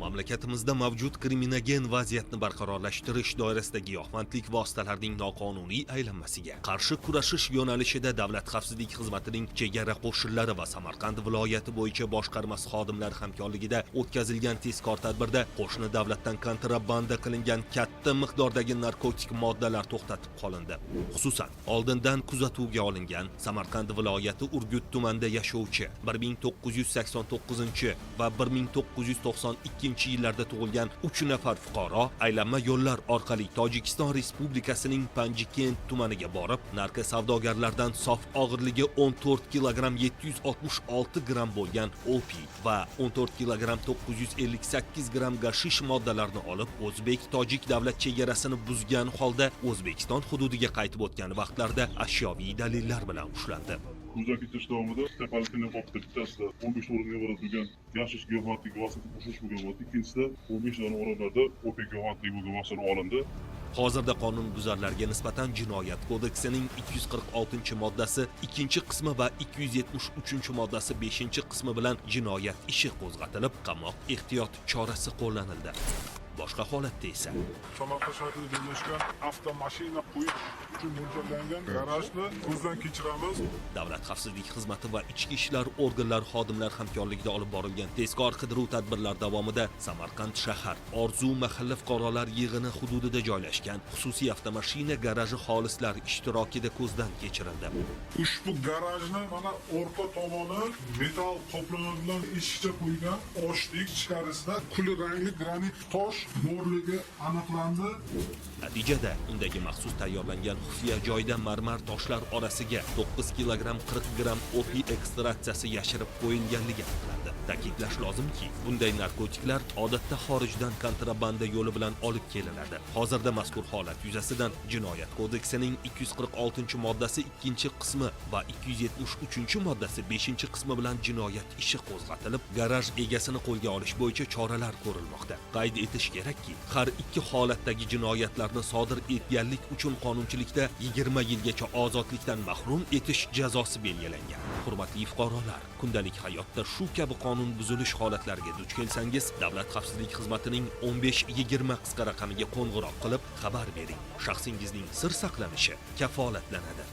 Mamlakatimizda mavjud kriminogen vaziyatni barqarorlashtirish doirasida giyohvandlik vositalarining noqonuniy aylanmasiga qarshi kurashish yo'nalishida Davlat xavfsizlik xizmatining chegara qo'shinlari va Samarqand viloyati bo'yicha boshqarmasi xodimlari hamkorligida o'tkazilgan tezkor tadbirda qo'shni davlatdan kontrabanda qilingan katta miqdordagi narkotik moddalar to'xtatib qolindi. Xususan, oldindan kuzatuvga olingan Samarqand viloyati Urgut tumanida yashovchi 1989 va 1992 yillarda tug'ilgan 3 nafar fuqaro aylanma yo'llar orqali Tojikiston Respublikasining Panjikent tumaniga borib, narko savdogarlardan sof og'irligi 14 kilogramm 766 gram bo'lgan opiy va 14 kilogramm 958 gram gashish moddalarini olib, o'zbek-tojik davlat chegarasini buzgan holda O'zbekiston hududiga qaytib o'tgan vaqtlarda ashyoviy dalillar bilan ushlandi. Ko'zdan kechirish davomida Tepaliqning vaqtida bittasida 15 o'ringa borib turgan yashish giyohvandlik vositasi qo'shilish bo'lgan bo'ldi. Ikkinchisida 15 dona o'rinlarda opiy giyohvandlik bo'lgan vosita olindi. Hozirda qonunbuzarlarga nisbatan Jinoyat kodeksining 246-moddasi 2-qismi va 273-moddasi 5-qismi bilan jinoyat ishi qo'zg'atilib, qamoq ehtiyot chorasi qo'llanildi. Boshqa holatda esa Samarqand shahrida joylashgan avtomashina qo'yish uchun mo'ljallangan garajni ko'zdan kechiramiz. Davlat xavfsizlik xizmati va ichki ishlar organlari xodimlari hamkorligida olib borilgan tezkor qidiruv tadbirlari davomida Samarqand shahar Orzu mahalla fuqarolar yig'ini hududida joylashgan xususiy avtomashina garaji xolislar ishtirokida ko'zdan kechirildi. Ushbu garajni mana orqa tomoni metal qoplama bilan eshikcha qo'ygan, ochdik, ichkarisida kul rangli granit tosh borligi aniqlandi. Natijada undagi maxsus tayyorlangan xufiya joyda marmar toshlar orasiga 9 kilogramm 40 gram opiy ekstraksiyasi yashirib qo'yilganligi aniqlandi. Ta'kidlash lozimki, bunday narkotiklar odatda xorijdan kontrabanda yo'li bilan olib kelinadi. Hozirda mazkur holat yuzasidan Jinoyat kodeksining 246-moddasi 2-qismi va 273-moddasi 5-qismi bilan jinoyat ishi qo'zg'atilib, garaj egasini qo'lga olish bo'yicha choralar ko'rilmoqda. Qayd etish kerakki, har ikki holatdagi jinoyatlarni sodir etganlik uchun qonunchilikda 20 yilgacha ozodlikdan mahrum etish jazosi belgilangan. Hurmatli fuqarolar, kundalik hayotda shu kabi qonun buzilish holatlariga duch kelsangiz, Davlat xavfsizlik xizmatining 1520 qisqa raqamiga qo'ng'iroq qilib xabar bering. Shaxsingizning sir saqlanishi kafolatlanadi.